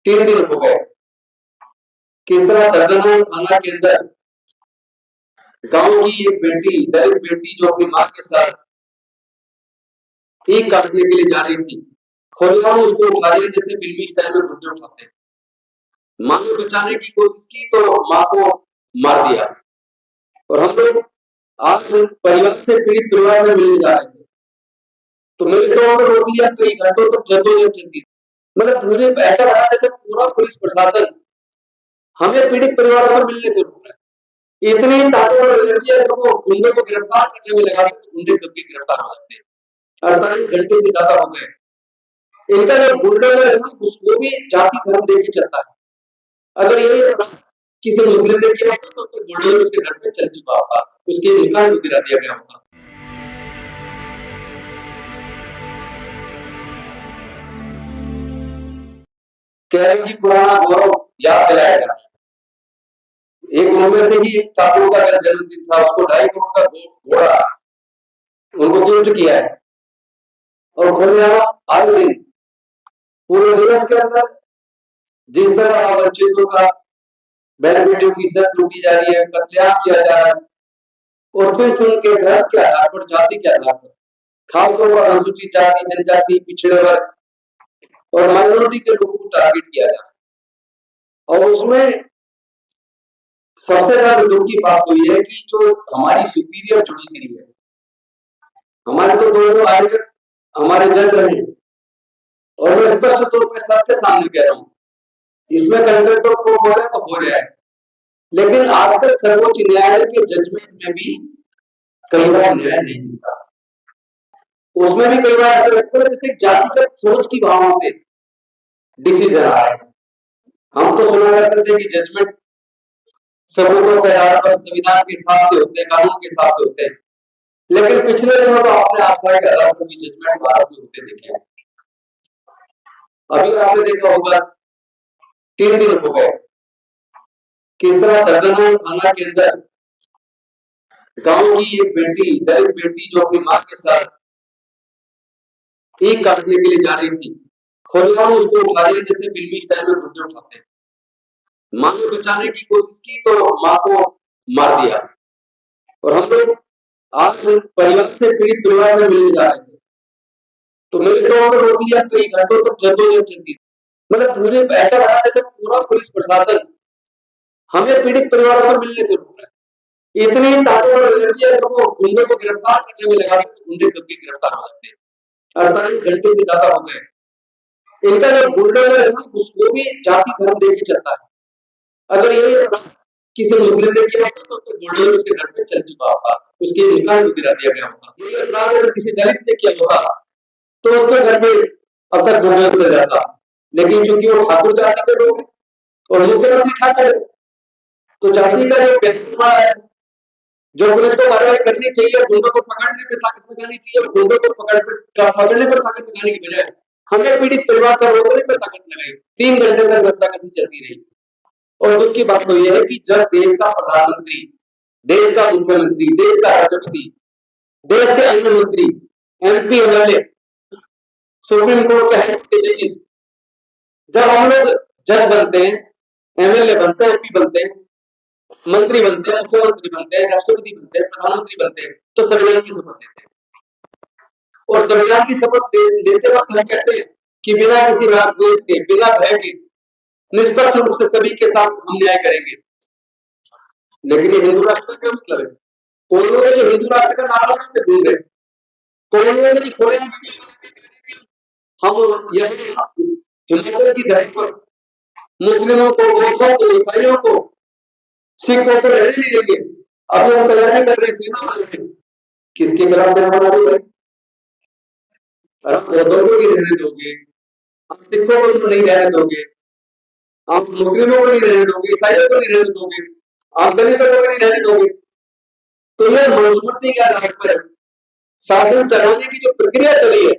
3 दिन हो गए किस तरह चंदनपुर थाना के अंदर गांव की एक बेटी, दलित बेटी जो अपनी मां के साथ ईख काटने के लिए जा रही थी, खुलेआम उसको उठा लिया जैसे फिल्मी स्टाइल में गुंडे उठाते हैं। मां को बचाने की कोशिश की तो मां को मार दिया। और हम लोग आज परिवार से पीड़ित परिवार में मिलने जा रहे थे, तो मेरे को रोक लिया। कई घंटों तक जद्दोजहद चलती, मतलब पूरे ऐसा लगा जैसे पूरा पुलिस प्रशासन हमें पीड़ित परिवारों पर मिलने से रोक रहा है। इतनी ताकतवर एनर्जी अगर वो गुंडे को गिरफ्तार करने में लगाते तो गुंडे कब के गिरफ्तार हो जाते। 48 घंटे से ज्यादा हो गए। इनका जो बुलडोजर है ना, उसको भी जाति धर्म देके चलता है। अगर ये किसी मुस्लिम ने किया होता तो बुलडोजर उसके घर पे चल चुका होता, उसके निकाल भी गिरा दिया गया होता। कह रहे कि पुराना गौरव याद दिलाएगा। एक उनमें से ही ठाकुर का जन्मदिन था, उसको 2.5 करोड़ का घोड़ा उनको गिफ्ट किया है। और खुलेआम आए दिन पूरे दिवस के अंदर जिस तरह वंचितों का, बहन बेटियों की इज्जत लूटी जा रही है, कत्लेआम किया जा रहा है, और फिर उनके धर्म के आधार पर, जाति के आधार पर, खासतौर पर अनुसूचित जाति, जनजाति, पिछड़े वर्ग और माइनॉरिटी के लोगों को टारगेट किया जा रहा है। और उसमें सबसे ज्यादा दुख की बात तो यह है कि जो हमारी सुपीरियर जुडिशरी है, हमारे तो दोनों आगे तक हमारे जज रहे, और मैं स्पष्ट तौर पर सबके सामने कह रहा हूं, इसमें कंटेम्प्ट ऑफ कोर्ट हो जाए तो हो जाए, लेकिन आज तक सर्वोच्च न्यायालय के जजमेंट में भी कई बार न्याय नहीं मिलता। उसमें भी कई बार ऐसा लगता है जैसे जातिगत सोच की भावना से डिसीजन आ रहा है। हम तो सुना करते थे कि जजमेंट सबूतों के आधार पर संविधान के हिसाब से होते हैं, कानून के हिसाब से होते हैं, लेकिन पिछले दिनों तो आपने आस्था के आधार पर भी जजमेंट भारत में होते देखे हैं। अभी आपने देखा होगा 3 दिन हो गए किस तरह चंदनपुर थाना के अंदर गांव की एक बेटी, दलित बेटी जो अपनी मां के साथ ईख काटने के लिए जा रही थी, खुलेआम उसको उठा लिया जैसे फिल्मी स्टाइल में गुंडे उठाते हैं। मां को बचाने की कोशिश की तो मां को मार दिया। और हम लोग आज परिवार से पीड़ित परिवार में मिलने जा रहे थे, तो मेरे को रोक लिया। कई घंटों तक जद्दोजहद चलती, मतलब पूरे ऐसा लगा जैसे पूरा पुलिस प्रशासन हमें पीड़ित परिवारों पर मिलने से रोक रहा है। इतनी ताकतवर एनर्जी अगर वो गुंडे को गिरफ्तार करने में लगाते तो गुंडे कब के गिरफ्तार हो जाते। 48 घंटे से ज्यादा हो गए। इनका जो बुलडोजर है ना, उसको भी जाति धर्म देके चलता है। अगर ये किसी मुस्लिम ने किया होता तो बुलडोजर उसके घर पे चल चुका होता, उसके निकाल भी गिरा दिया गया होता। ये अपराध अगर किसी दलित ने किया होता तो उसके घर पे अब तक बुलडोजर चल जाता, लेकिन चूंकि वो ठाकुर जाति के लोग हैं और मुख्यमंत्री ठाकुर, तो जाति का जो व्यक्तित्व है, जो पुलिस को कार्रवाई करनी चाहिए, गुंडों को पकड़ने पर ताकत लगानी चाहिए, गुंडों को पकड़ने पर ताकत लगाने की बजाय हमें पीड़ित परिवार से रोकने पर ताकत लगाई। 3 घंटे तक रस्साकशी चलती रही। और दुख की बात तो यह है कि जब देश का प्रधानमंत्री, देश का मुख्यमंत्री, देश का राष्ट्रपति, देश के अन्य मंत्री, एमपी, एमएलए, सुप्रीम कोर्ट के हाईकोर्ट के जजेस, जब हम लोग जज बनते हैं, एमएलए बनते हैं, एमपी बनते हैं, मंत्री बनते हैं, मुख्यमंत्री बनते हैं, राष्ट्रपति बनते हैं, प्रधानमंत्री बनते हैं, तो संविधान की शपथ लेते हैं। और संविधान की शपथ लेते वक्त हम कहते हैं कि बिना किसी राग द्वेष के, बिना भय के, निष्पक्ष रूप से सभी के साथ हम न्याय करेंगे। लेकिन ये हिंदू राष्ट्र का क्या मतलब है? कौन लोग है जो हिंदू राष्ट्र का नाम लगाते ढूंढ रहे? कौन लोग है जो खोले हम यही हिमाचल की धरती पर मुस्लिमों को, बौद्धों को, ईसाइयों को, सिखों को रहने नहीं देंगे? अभी हम तैयारी कर रहे सेना वाले, किसके खिलाफ सेना बना रहे? आप बौद्धों को नहीं रहने दोगे, आप सिखों को नहीं रहने दोगे, आप मुस्लिमों को नहीं रहने दोगे, ईसाइयों को नहीं रहने दोगे, आप दलितों को नहीं रहने दोगे। तो यह मनुस्मृति के आधार पर शासन चलाने की जो प्रक्रिया चली है,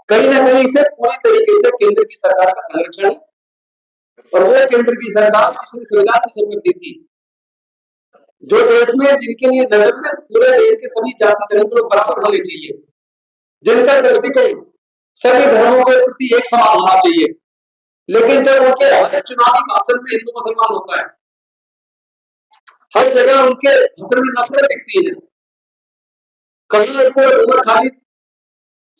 कहीं ना कहीं इसे पूरी तरीके से केंद्र की सरकार का संरक्षण है। और वो केंद्र की सरकार जिसने संविधान की शपथ दी थी, जो देश में, जिनके लिए नजर में पूरे देश के सभी जाति धर्म लोग बराबर होने चाहिए, जिनका दृष्टिकोण सभी धर्मों के प्रति एक समान होना चाहिए, लेकिन जब उनके हर चुनावी भाषण में हिंदू मुसलमान होता है, हर जगह उनके भाषण में नफरत दिखती है। कहीं को उमर खालिद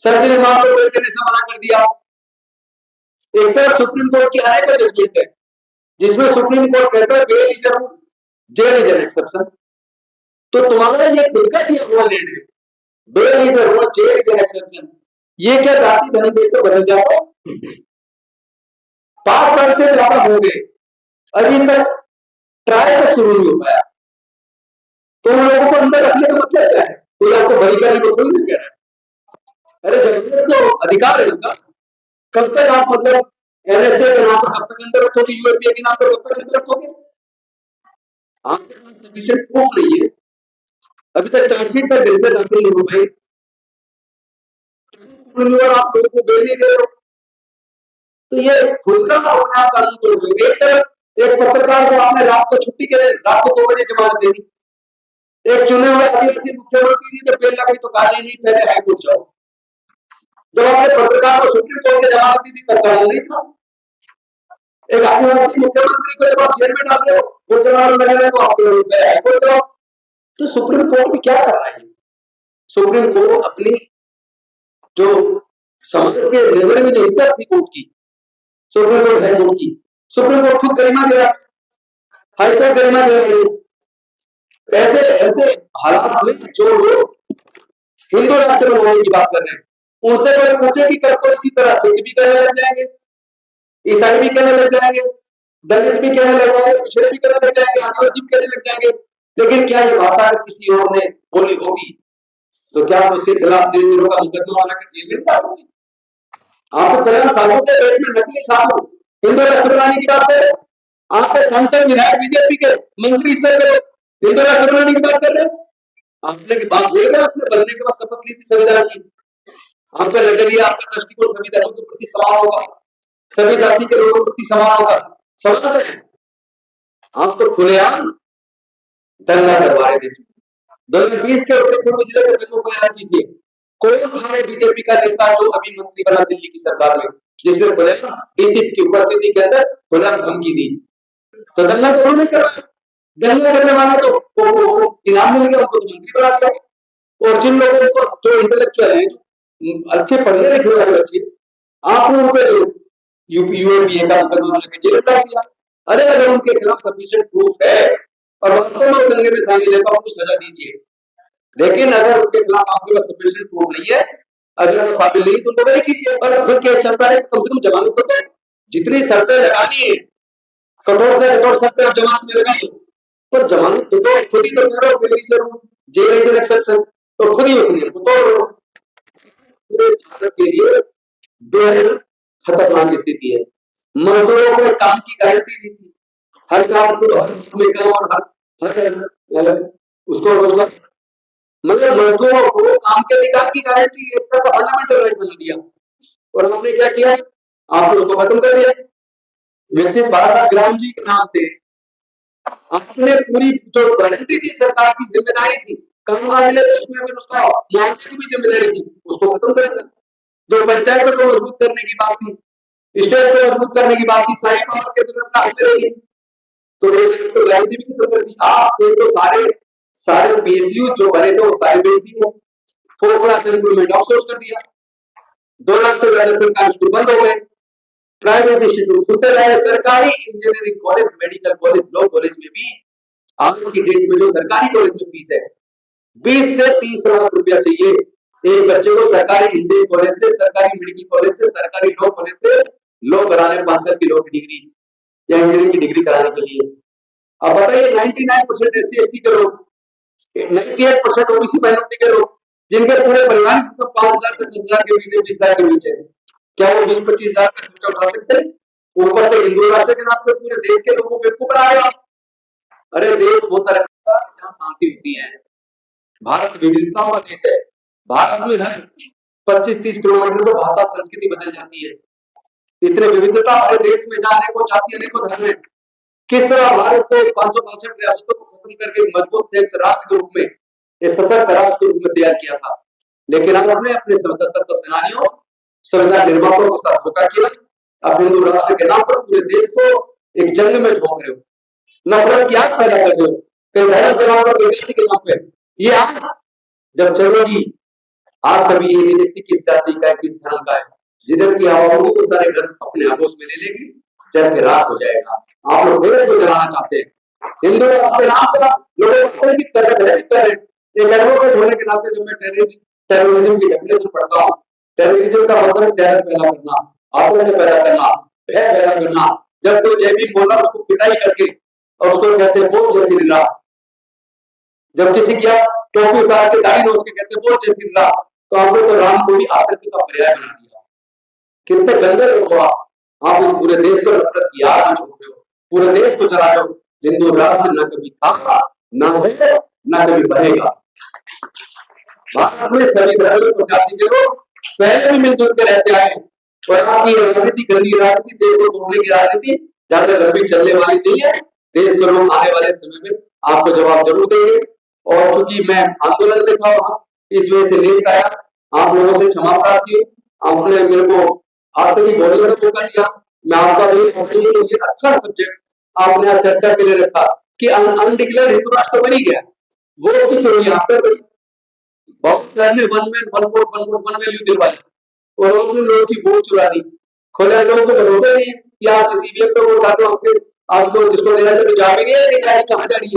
सर्जिल इमाम को गोली देने से मना कर दिया। एक तरफ सुप्रीम कोर्ट की अनेक जजमेंट है जिसमें सुप्रीम कोर्ट कहता है bail is a rule, jail is an exception. तो तुम्हारा ये खुद का दिया हुआ लैंड है, bail is a rule, jail is an exception. ये क्या जाति धर्म देख कर बदल जाता है? 5 साल से ज्यादा हो गए, अभी तक ट्रायल तक शुरू नहीं हो पाया। तो उन लोगों को अंदर रखने का मतलब क्या है? कोई आपको बरी करने को थोड़ी नहीं कह रहा है। अरे जब तो अधिकार है उनका, कब तक आप मतलब एनएसए के नाम पर कब तक अंदर रखोगे, यूएपीए के नाम पर कब तक अंदर रखोगे? आपके पास सफिशिएंट प्रूफ नहीं है, अभी तक चार्जशीट पर बिल से दाखिल नहीं हो पाए, और आप लोगों को बेल नहीं दे रहे हो। तो ये खुद का अपने आप कानून तोड़ रहे हो। एक तरफ एक पत्रकार को आपने रात को छुट्टी के लिए रात को 2 बजे जमानत दे दी, एक चुने हुए आदिवासी मुख्यमंत्री ने जब बेल लगाई तो कहा नहीं पहले हाईकोर्ट जाओ। जब आपने पत्रकार को सुप्रीम कोर्ट में जमानत दी थी तब कानून नहीं था। एक आदिवासी मुख्यमंत्री को जब आप जेल में डाल रहे हो, वो जमानत लगा रहे तो आप पहले हाईकोर्ट जाओ। तो सुप्रीम कोर्ट भी क्या कर रहा है? सुप्रीम कोर्ट अपनी जो समाज के नजर में जो इज्जत थी कोर्ट की, सुप्रीम कोर्ट है कोर्ट की, सुप्रीम कोर्ट खुद गरिमा दे रहा है, हाईकोर्ट गरिमा दे रही है। ऐसे ऐसे हालात में जो लोग हिंदू राष्ट्र बनाने की बात कर रहे हैं, उनसे कोई पूछे कि कर को इसी तरह सिख भी कहने लग जाएंगे, ईसाई भी कहने लग जाएंगे, दलित भी कहने लग जाएंगे, पिछड़े भी कहने लग जाएंगे, आदिवासी भी कहने लग जाएंगे। लेकिन क्या ये भाषा किसी और ने बोली होगी तो क्या उसके खिलाफ देशद्रोह का मुकदमा बनाकर जेल में डाल देंगे? आप तो कल्याण साधु के देश में नकली साधु हिंदू राष्ट्र बनाने की बात कर रहे हो। आपके सांसद विधायक बीजेपी के मंत्री स्तर के लोग हिंदू राष्ट्र बनाने की बात कर रहे हो। आपने की बात बोल रहे, आपने बनने के बाद शपथ ली थी संविधान की, आपका नजरिया आपका दृष्टिकोण सभी धर्मों के प्रति समान होगा, सभी जाति के लोगों के प्रति समान होगा, समान है। आप तो खुलेआम दंगा करवा रहे देश में। 2020 के उत्तर पूर्व जिले के दंगों को याद कीजिए, कौन था बीजेपी का नेता जो अभी मंत्री बना दिल्ली की सरकार में, जिसने खुलेआम डीसीपी की उपस्थिति के अंदर खुलेआम धमकी दी? तो दंगा तो उन्होंने करवाया, दंगा करने वाले तो इनाम मिल गया, उनको मंत्री बना दिया। और जिन लोगों को जो इंटेलेक्चुअल है, अच्छे पढ़ने लिखे वाले बच्चे, आपने उन पे यूएपीए का मुकदमा लगा के जेल डाल दिया। अरे अगर उनके खिलाफ सफिशिएंट प्रूफ है और वास्तव में दंगे में शामिल है तो उनको सजा दीजिए। लेकिन अगर उनके खिलाफ आपके पास सफिशिएंट प्रूफ नहीं है, अगर वो काबिल नहीं तो उनको बरी कीजिए। और फिर केस चलता है, कम से कम जमानत तो दो। जितनी शर्तें लगानी है, कठोर से कठोर शर्तें आप जमानत में लगाइए, पर जमानत तो दो। खुद ही तो कह रहे हो bail is a rule, jail is an exception, तो खुद ही उस नियम को तोड़ रहे हो। पूरे भारत के लिए बेहद खतरनाक स्थिति है। मजदूरों को काम की गारंटी दी थी, हर काम को हर में काम और हर उसको रोजगार, मगर मजदूरों को काम के अधिकार की गारंटी एक तरह का फंडामेंटल राइट बना दिया। और आपने क्या किया? आपने उसको खत्म कर दिया। विकसित भारत ग्राम जी के नाम से आपने पूरी जो गारंटी थी, सरकार की जिम्मेदारी थी, काम ना मिले तो उसमें फिर उसका मुआवजे की भी जिम्मेदारी थी, उसको खत्म कर दिया। जो पंचायतों को मजबूत करने की बात थी, स्टेट को मजबूत करने की बात थी, सारी पावर के तरफ आते रही, तो गारंटी भी खत्म कर दी। आपने तो सारे सारे पीएसयू जो बने थे वो सारे बेच दिए, 4 क्लास इम्प्रूवमेंट आउटसोर्स कर दिया, 2 लाख से ज्यादा सरकारी स्कूल बंद हो गए, प्राइवेट इंस्टीट्यूट खुलते रहे। सरकारी engineering college, medical college, law college में भी आज की डेट में जो सरकारी कॉलेज में फीस है 20 से 30 लाख रुपया चाहिए एक बच्चे को सरकारी इंजीनियरिंग कॉलेज से, सरकारी मेडिकल कॉलेज से, सरकारी लॉ कॉलेज से लॉ कराने, 5 साल की लॉ की डिग्री या इंजीनियरिंग की डिग्री कराने के लिए। अब बताइए 99% एससी एसटी के लोग, 98% ओबीसी माइनॉरिटी के लोग, जिनके पूरे परिवार को 5,000 से 10,000 के बीच, 20,000 के बीच है, क्या वो 20-25,000 का खर्चा उठा सकते हैं? ऊपर से हिंदू राष्ट्र के नाम पे पूरे देश के लोगों को बेवकूफ बना रहे हो। अरे देश वो तरक्की का जहाँ शांति होती है। भारत विविधताओं का देश है। भारत में हर 25-30 किलोमीटर पर भाषा संस्कृति बदल जाती है। इतने विविधता हमारे देश में जाने को जाती है, अनेकों धर्म है। किस तरह भारत को 562 रियासतों को खत्म करके मजबूत संयुक्त राष्ट्र के रूप में, एक सशक्त राष्ट्र के रूप में तैयार किया था। लेकिन अब हमने अपने स्वतंत्रता सेनानियों, संविधान निर्माताओं के साथ धोखा किया आप हिंदू राष्ट्र के नाम पर पूरे देश को एक जंग में झोंक रहे हो, नफरत की आग पैदा कर रहे हो, कहीं धर्म के नाम पर, कहीं जाति के नाम पे। ये आग जब चलेगी, आज कभी ये नहीं देखती किस जाति का है, किस धर्म का है। जिधर की हवा होगी वो सारे घर अपने आगोश में ले लेगी, जल के राख हो जाएगा। आप लोग देश को जलाना चाहते हैं, हिंदू राष्ट्र के नाम पर लोगों की तरह एक एडवोकेट होने के नाते जब मैं टेररिज्म की डेफिनेशन पढ़ता हूँ, टेररिज्म का मतलब टेरर पैदा करना, आतंक पैदा करना, भय पैदा करना। जब कोई जय भीम बोला उसको पिटाई करके और उसको कहते हैं बोल जय श्री राम। जब किसी की आप टोपी उतार के दाढ़ी नोच के कहते बोल जय श्री राम, तो आपने तो राम को भी आतंक का पर्याय बना दिया। कितने गंदे लोग हो आप इस पूरे देश को नफरत की आग में झोंक रहे हो, पूरे देश को जला रहे हो। हिंदू राष्ट्र न कभी था, न है, न कभी बनेगा। भारत में सभी धर्म प्रजाति के लोग पहले भी मिलजुल के रहते आए, और आपकी राजनीति, गंदी राजनीति, देश को तोड़ने की राजनीति ज्यादा लंबी चलने वाली नहीं है। देश के लोग आने वाले समय में आपको जवाब जरूर देंगे। और चूंकि मैं आंदोलन में था वहां, इस वजह से लेट आया, आप लोगों से क्षमा प्रार्थी। आपने मेरे को आज तक ही बोलने का मौका दिया। मैं आपका ये अच्छा सब्जेक्ट आपने आज चर्चा के लिए रखा कि अनडिक्लेयर्ड हिंदू राष्ट्र बनी गया, वो की चोरी यहाँ पर बहुत सारे one man one vote one value दिलवाई और उन्होंने लोगों की वोट चुरा दी। खुले लोगों को भरोसा नहीं है कि आप जिस ईवीएम पर वोट डालो, आपके आप लोग जिसको देना चाहिए जा भी नहीं है, नहीं जा रही, कहाँ जा रही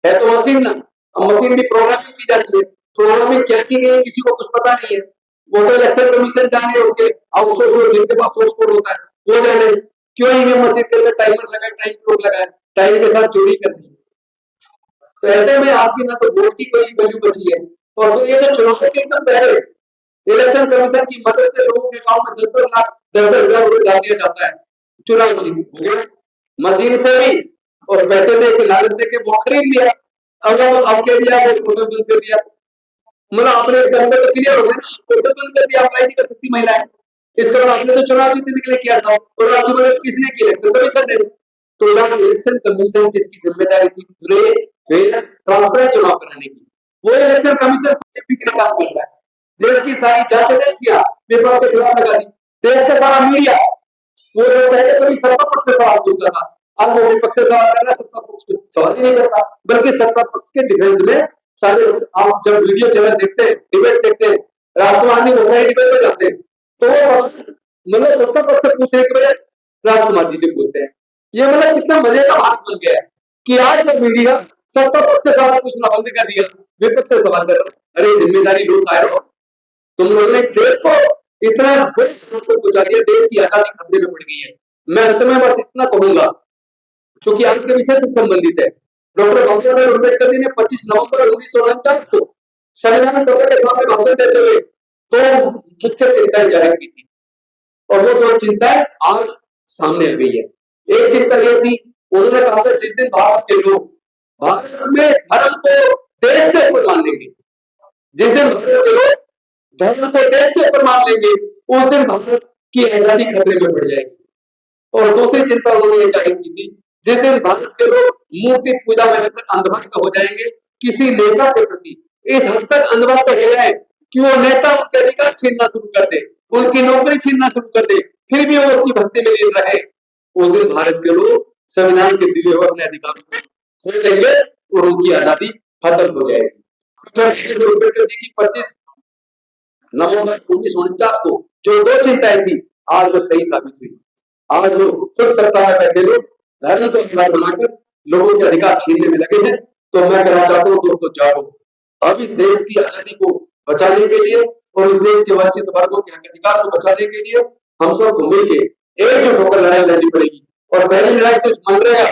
है तो मशीन ना। अब मशीन भी प्रोग्रामिंग की जाती है, प्रोग्रामिंग क्या की गई है किसी को कुछ पता नहीं है। वो तो इलेक्शन कमीशन जाने, उसके आउटसोर्स जिनके पास सोर्स कोड होता है वो जाने क्यों ईवीएम मशीन के अंदर टाइमर लगाए, टाइम क्लॉक लगाए, टाइम के साथ चोरी करनी है। तो ऐसे में आपकी ना तो वोट की कोई वैल्यू बची है, और ये जो चुनाव के एकदम पहले इलेक्शन कमीशन की मदद से लोगों के अकाउंट में 10-10 लाख 10-10 हजार रुपए डाल दिया जाता है चुनाव मशीन से भी, और पैसे दे के लालच दे के वोट खरीद लिया। अब कह दिया पोर्टल बंद कर दिया, मतलब आपने इसका मतलब तो क्लियर हो गया ना, पोर्टल बंद कर दिया, अप्लाई नहीं कर सकती महिलाएं। इसके बाद आपने तो चुनाव जीतने के लिए किया था, और आपकी मदद किसने की? इलेक्शन कमीशन ने। तो इलेक्शन कमीशन जिसकी जिम्मेदारी थी पूरे ट्रांसपेरेंट चुनाव कराने की, वो इलेक्शन कमीशन बीजेपी के काम कर रहा है। देश की सारी जांच एजेंसियां विपक्ष के खिलाफ लगा दी, देश का सारा मीडिया, वो जो पहले कभी सत्ता पक्ष से सवाल पूछता था, अब वो विपक्ष से सवाल कर रहा है, सत्ता पक्ष को सवाल ही नहीं करता, बल्कि सत्ता पक्ष के डिफेंस में सारे। आप जब वीडियो चैनल देखते हैं, डिबेट देखते हैं, राजकुमार जी बहुत सारी डिबेट में जाते हैं, तो वो मतलब सत्ता पक्ष से पूछने के बजाय राजकुमार जी से पूछते हैं। ये मतलब कितना मजे का बात बन गया है कि आज जब मीडिया सत्ता पक्ष से सवाल पूछना बंद कर दिया, विपक्ष से सवाल कर रहा है। अरे जिम्मेदारी लो कायरो, तुम लोगों ने इस देश को इतना बड़े पहुंचा दिया, देश की आजादी खतरे में पड़ गई है। मैं अंत में बस इतना कहूंगा, क्योंकि आज के विषय से संबंधित है। डॉक्टर बाबासाहेब अम्बेडकर जी ने 25 नवंबर 1949 को संविधान सभा के सामने भाषण देते हुए दो मुख्य चिंताएं जाहिर की थी, और वो दो चिंताएं आज सामने आ गई है। एक चिंता ये थी, उन्होंने कहा था जिस दिन भारत के लोग भारत में धर्म को देश से ऊपर मान लेंगे, जिस दिन भारत के लोग धर्म को देश से ऊपर मान लेंगे, उस दिन भारत की आजादी खतरे में पड़ जाएगी। और दूसरी चिंता उन्होंने ये जाहिर की थी, जिस दिन भारत के लोग मूर्ति पूजा में अंधभक्त हो जाएंगे किसी नेता के प्रति, इस हद तक अंधभक्त हो जाए कि वो नेता उनके अधिकार छीनना शुरू कर दे, उनकी नौकरी छीनना शुरू कर दे, फिर भी वो उसकी भक्ति में लीन रहे, उस दिन भारत के लोग संविधान के दिए हुए अपने अधिकारों को खो देंगे और उनकी आजादी खत्म हो जाएगी। अम्बेडकर जी की 25 नवंबर 1949 को जो दो चिंताएं थी, आज वो सही साबित हुई। आज लोग खुद सत्ता में बैठे लोग धर्म को अधिकार बनाकर लोगों के अधिकार छीनने में लगे हैं। तो मैं कहना चाहता हूँ दोस्तों, जागो, अब इस देश की आजादी को बचाने के लिए और इस देश के वंचित वर्गों के अधिकार को बचाने के लिए हम सबको मिलकर एकजुट होकर लड़ाई लड़नी पड़ेगी। और पहली लड़ाई तो मनरेगा,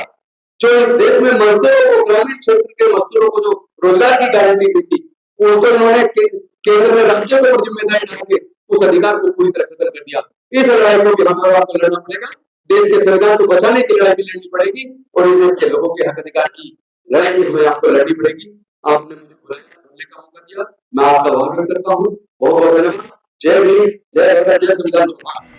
जो इस देश में मजदूरों को, ग्रामीण क्षेत्र के मजदूरों को जो रोजगार की गारंटी दी थी, उनको इन्होंने केंद्र में राज्यों को जिम्मेदारी डाल के उस अधिकार को पूरी तरह खत्म कर दिया। इस लड़ाई को भी हमें आपको लड़ना पड़ेगा, देश के संविधान को बचाने की लड़ाई भी लड़नी पड़ेगी, और इस देश के लोगों के हक अधिकार की लड़ाई भी हमें आपको लड़नी पड़ेगी। आपने मुझे बोलने का मौका दिया, मैं आपका आभार व्यक्त करता हूँ। बहुत बहुत धन्यवाद। जय भीम, जय भारत, जय संविधान।